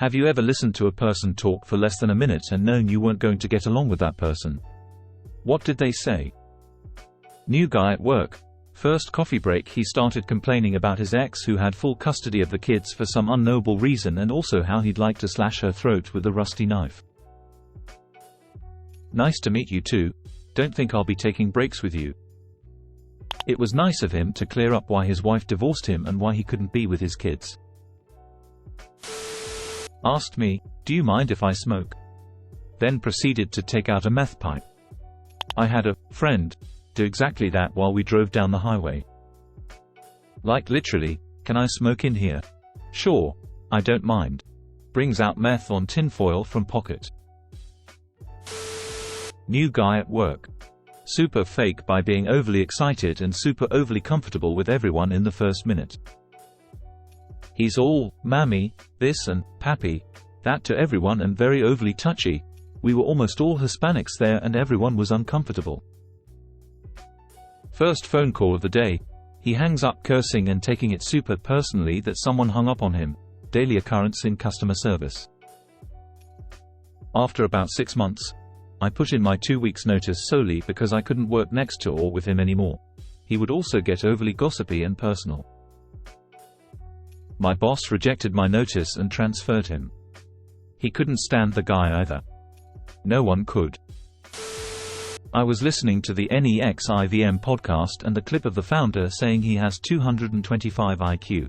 Have you ever listened to a person talk for less than a minute and known you weren't going to get along with that person? What did they say? New guy at work. First coffee break he started complaining about his ex who had full custody of the kids for some unknowable reason, and also how he'd like to slash her throat with a rusty knife. Nice to meet you too. Don't think I'll be taking breaks with you. It was nice of him to clear up why his wife divorced him and why he couldn't be with his kids. Asked me, do you mind if I smoke? Then proceeded to take out a meth pipe. I had a friend do exactly that while we drove down the highway. Like literally, can I smoke in here? Sure, I don't mind. Brings out meth on tinfoil from pocket. New guy at work. Super fake by being overly excited and super overly comfortable with everyone in the first minute. He's all, mammy, this and pappy, that to everyone and very overly touchy. We were almost all Hispanics there and everyone was uncomfortable. First phone call of the day. He hangs up cursing and taking it super personally that someone hung up on him. Daily occurrence in customer service. After about 6 months, I put in my 2 weeks notice solely because I couldn't work next to or with him anymore. He would also get overly gossipy and personal. My boss rejected my notice and transferred him. He couldn't stand the guy either. No one could. I was listening to the NEXIVM podcast and the clip of the founder saying he has 225 IQ.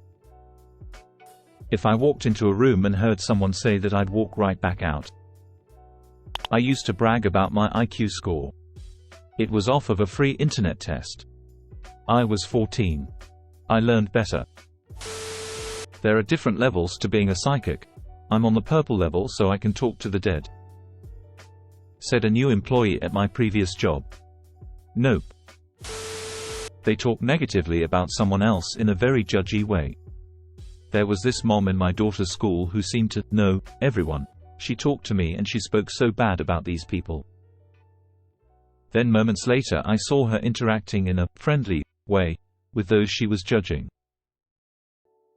If I walked into a room and heard someone say that, I'd walk right back out. I used to brag about my IQ score. It was off of a free internet test. I was 14. I learned better. There are different levels to being a psychic. I'm on the purple level, so I can talk to the dead. Said a new employee at my previous job. Nope. They talk negatively about someone else in a very judgy way. There was this mom in my daughter's school who seemed to know everyone. She talked to me and she spoke so bad about these people. Then moments later I saw her interacting in a friendly way with those she was judging.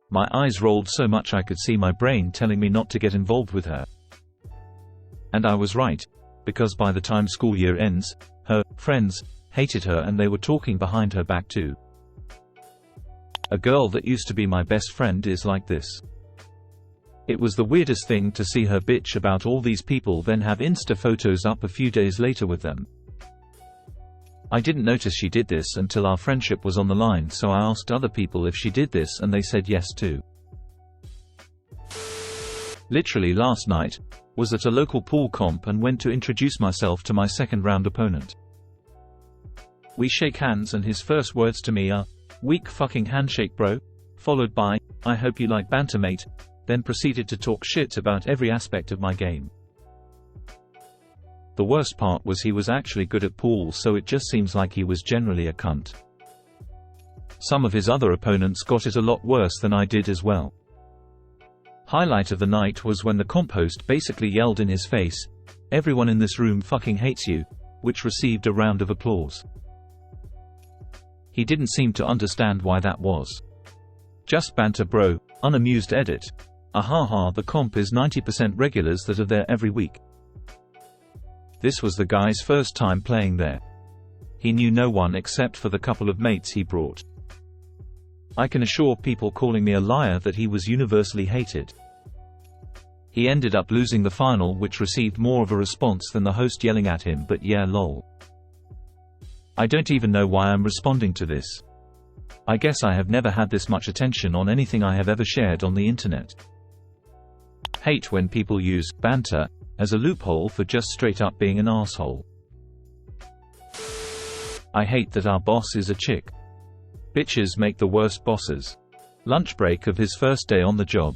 My eyes rolled so much I could see my brain telling me not to get involved with her. And I was right. Because by the time school year ends, her friends hated her and they were talking behind her back too. A girl that used to be my best friend is like this. It was the weirdest thing to see her bitch about all these people, then have Insta photos up a few days later with them. I didn't notice she did this until our friendship was on the line, so I asked other people if she did this and they said yes too. Literally last night, was at a local pool comp and went to introduce myself to my second round opponent. We shake hands and his first words to me are, "Weak fucking handshake bro," followed by, "I hope you like banter mate," then proceeded to talk shit about every aspect of my game. The worst part was he was actually good at pool, so it just seems like he was generally a cunt. Some of his other opponents got it a lot worse than I did as well. Highlight of the night was when the comp host basically yelled in his face, "Everyone in this room fucking hates you," which received a round of applause. He didn't seem to understand why that was. Just banter bro, unamused edit. Ahaha, the comp is 90% regulars that are there every week. This was the guy's first time playing there. He knew no one except for the couple of mates he brought. I can assure people calling me a liar that he was universally hated. He ended up losing the final, which received more of a response than the host yelling at him, but yeah lol. I don't even know why I'm responding to this. I guess I have never had this much attention on anything I have ever shared on the internet. Hate when people use banter as a loophole for just straight up being an asshole. I hate that our boss is a chick. Bitches make the worst bosses. Lunch break of his first day on the job.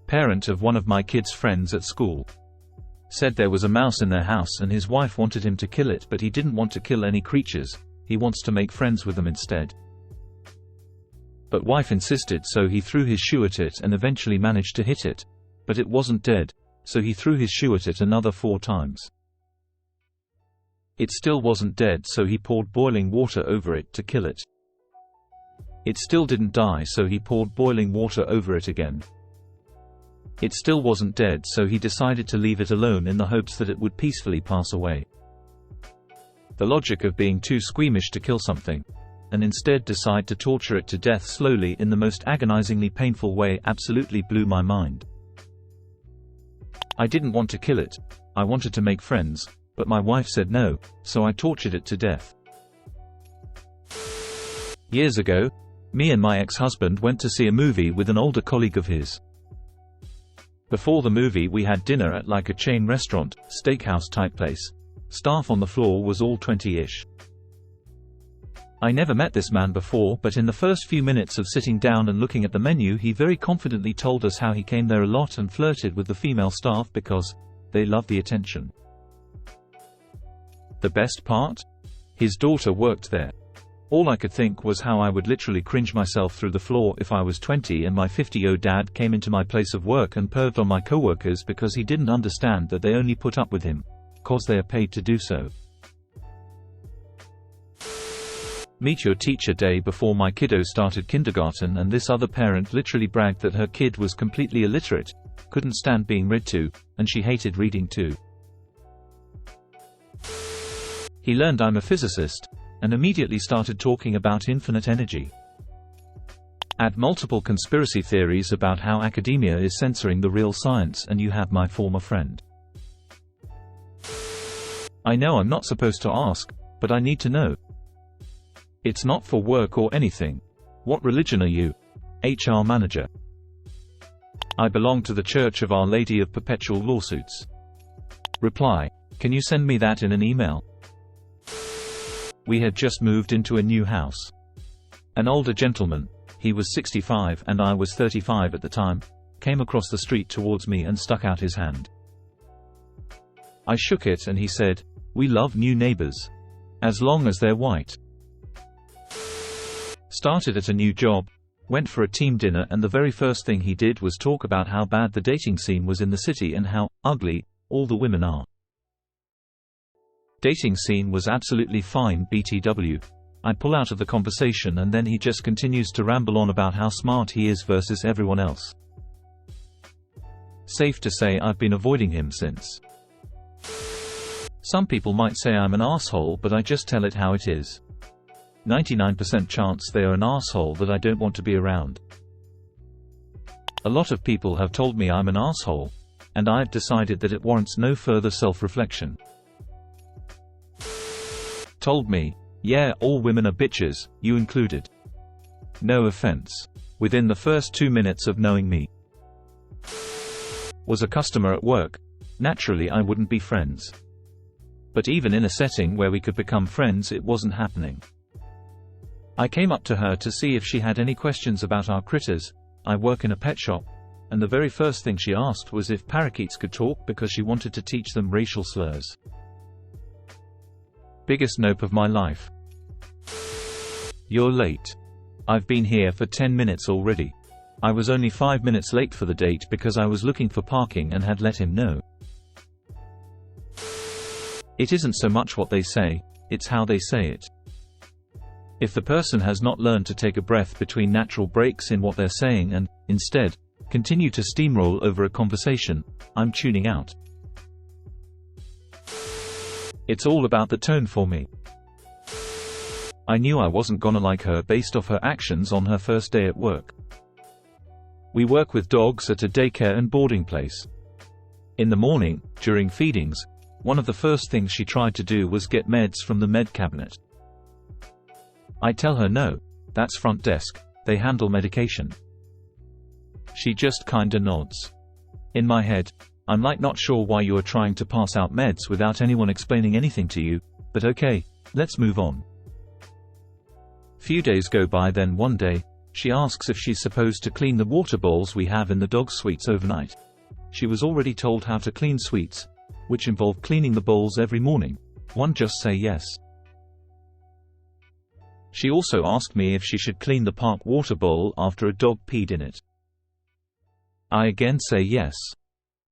Parent of one of my kids' friends at school. Said there was a mouse in their house and his wife wanted him to kill it, but he didn't want to kill any creatures, he wants to make friends with them instead. But wife insisted, so he threw his shoe at it and eventually managed to hit it. But it wasn't dead, so he threw his shoe at it another 4 times. It still wasn't dead, so he poured boiling water over it to kill it. It still didn't die, so he poured boiling water over it again. It still wasn't dead, so he decided to leave it alone in the hopes that it would peacefully pass away. The logic of being too squeamish to kill something, and instead decide to torture it to death slowly in the most agonizingly painful way, absolutely blew my mind. I didn't want to kill it. I wanted to make friends, but my wife said no, so I tortured it to death. Years ago, me and my ex-husband went to see a movie with an older colleague of his. Before the movie we had dinner at like a chain restaurant, steakhouse type place. Staff on the floor was all 20-ish. I never met this man before, but in the first few minutes of sitting down and looking at the menu, he very confidently told us how he came there a lot and flirted with the female staff because they loved the attention. The best part? His daughter worked there. All I could think was how I would literally cringe myself through the floor if I was 20 and my 50-year-old dad came into my place of work and perved on my coworkers because he didn't understand that they only put up with him because they are paid to do so. Meet your teacher day before my kiddo started kindergarten, and this other parent literally bragged that her kid was completely illiterate, couldn't stand being read to, and she hated reading too. He learned I'm a physicist, and immediately started talking about infinite energy. Add multiple conspiracy theories about how academia is censoring the real science and you have my former friend. I know I'm not supposed to ask, but I need to know. It's not for work or anything. What religion are you? HR manager. I belong to the Church of Our Lady of Perpetual Lawsuits. Reply: can you send me that in an email? We had just moved into a new house. An older gentleman, he was 65 and I was 35 at the time, came across the street towards me and stuck out his hand. I shook it and he said, "We love new neighbors. As long as they're white." Started at a new job, went for a team dinner, and the very first thing he did was talk about how bad the dating scene was in the city and how ugly all the women are. Dating scene was absolutely fine BTW. I pull out of the conversation and then he just continues to ramble on about how smart he is versus everyone else. Safe to say I've been avoiding him since. Some people might say I'm an asshole, but I just tell it how it is. 99% chance they are an asshole that I don't want to be around. A lot of people have told me I'm an asshole, and I've decided that it warrants no further self-reflection. Told me, "Yeah, all women are bitches, you included." No offense. Within the first 2 minutes of knowing me. Was a customer at work. Naturally I wouldn't be friends. But even in a setting where we could become friends, it wasn't happening. I came up to her to see if she had any questions about our critters. I work in a pet shop, and the very first thing she asked was if parakeets could talk because she wanted to teach them racial slurs. Biggest nope of my life. You're late. I've been here for 10 minutes already. I was only 5 minutes late for the date because I was looking for parking and had let him know. It isn't so much what they say, it's how they say it. If the person has not learned to take a breath between natural breaks in what they're saying and, instead, continue to steamroll over a conversation, I'm tuning out. It's all about the tone for me. I knew I wasn't gonna like her based off her actions on her first day at work. We work with dogs at a daycare and boarding place. In the morning, during feedings, one of the first things she tried to do was get meds from the med cabinet. I tell her no, that's front desk, they handle medication. She just kinda nods. In my head, I'm like, not sure why you are trying to pass out meds without anyone explaining anything to you, but okay, let's move on. Few days go by, then one day, she asks if she's supposed to clean the water bowls we have in the dog suites overnight. She was already told how to clean suites, which involve cleaning the bowls every morning. One just say yes. She also asked me if she should clean the park water bowl after a dog peed in it. I again say yes.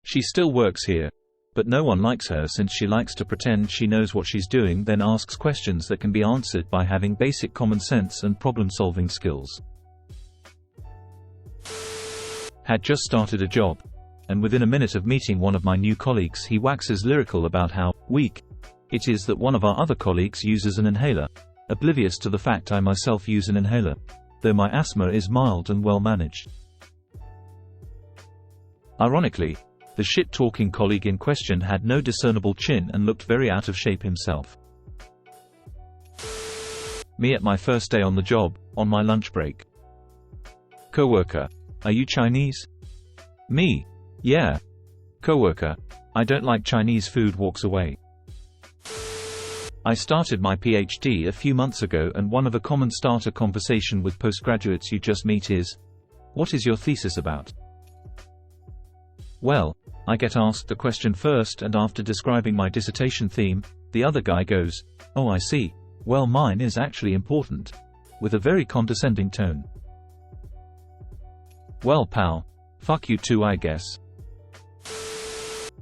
She still works here, but no one likes her since she likes to pretend she knows what she's doing, then asks questions that can be answered by having basic common sense and problem-solving skills. Had just started a job. and within a minute of meeting one of my new colleagues he waxes lyrical about how weak it is that one of our other colleagues uses an inhaler, oblivious to the fact I myself use an inhaler, though my asthma is mild and well managed. Ironically, the shit-talking colleague in question had no discernible chin and looked very out of shape himself. Me at my first day on the job, on my lunch break. Coworker: "Are you Chinese?" Me: "Yeah." Coworker: "I don't like Chinese food." Walks away. I started my PhD a few months ago, and one of a common starter conversation with postgraduates you just meet is, "What is your thesis about?" Well, I get asked the question first, and after describing my dissertation theme, the other guy goes, "Oh, I see. Well, mine is actually important," with a very condescending tone. Well, pal, fuck you too, I guess.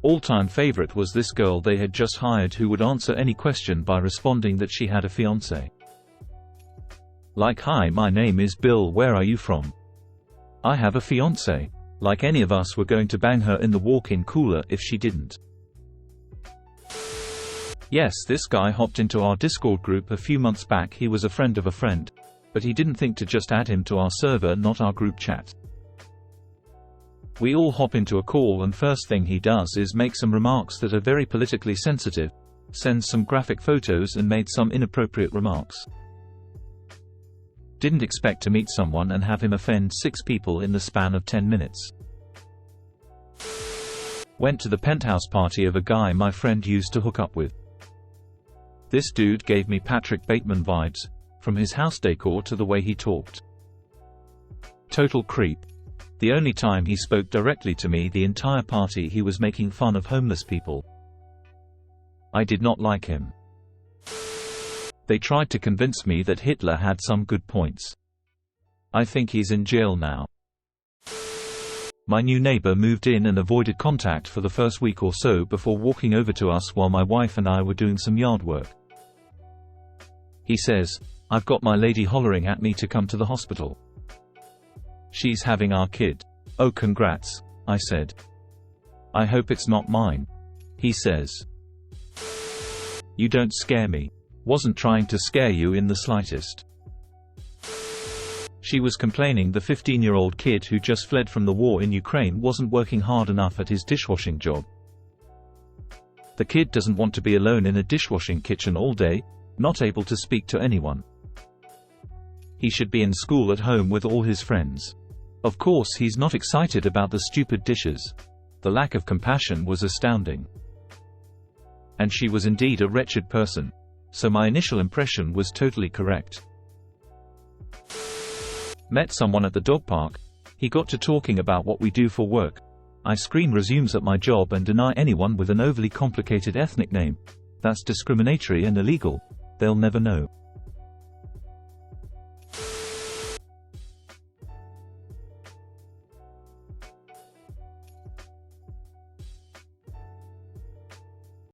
All-time favorite was this girl they had just hired who would answer any question by responding that she had a fiancé. Like, "Hi, my name is Bill, where are you from?" "I have a fiancé." Like any of us were going to bang her in the walk-in cooler if she didn't. Yes, this guy hopped into our Discord group a few months back. He was a friend of a friend, but he didn't think to just add him to our server, not our group chat. We all hop into a call, and first thing he does is make some remarks that are very politically sensitive, sends some graphic photos and made some inappropriate remarks. Didn't expect to meet someone and have him offend 6 people in the span of 10 minutes. Went to the penthouse party of a guy my friend used to hook up with. This dude gave me Patrick Bateman vibes, from his house decor to the way he talked. Total creep. The only time he spoke directly to me the entire party he was making fun of homeless people. I did not like him. They tried to convince me that Hitler had some good points. I think he's in jail now. My new neighbor moved in and avoided contact for the first week or so before walking over to us while my wife and I were doing some yard work. He says, "I've got my lady hollering at me to come to the hospital. She's having our kid." "Oh, congrats," I said. "I hope it's not mine." He says, "You don't scare me." Wasn't trying to scare you in the slightest. She was complaining the 15-year-old kid who just fled from the war in Ukraine wasn't working hard enough at his dishwashing job. The kid doesn't want to be alone in a dishwashing kitchen all day, not able to speak to anyone. He should be in school at home with all his friends. Of course he's not excited about the stupid dishes. The lack of compassion was astounding. And she was indeed a wretched person. So my initial impression was totally correct. Met someone at the dog park. He got to talking about what we do for work. I scream resumes at my job and deny anyone with an overly complicated ethnic name. That's discriminatory and illegal. They'll never know.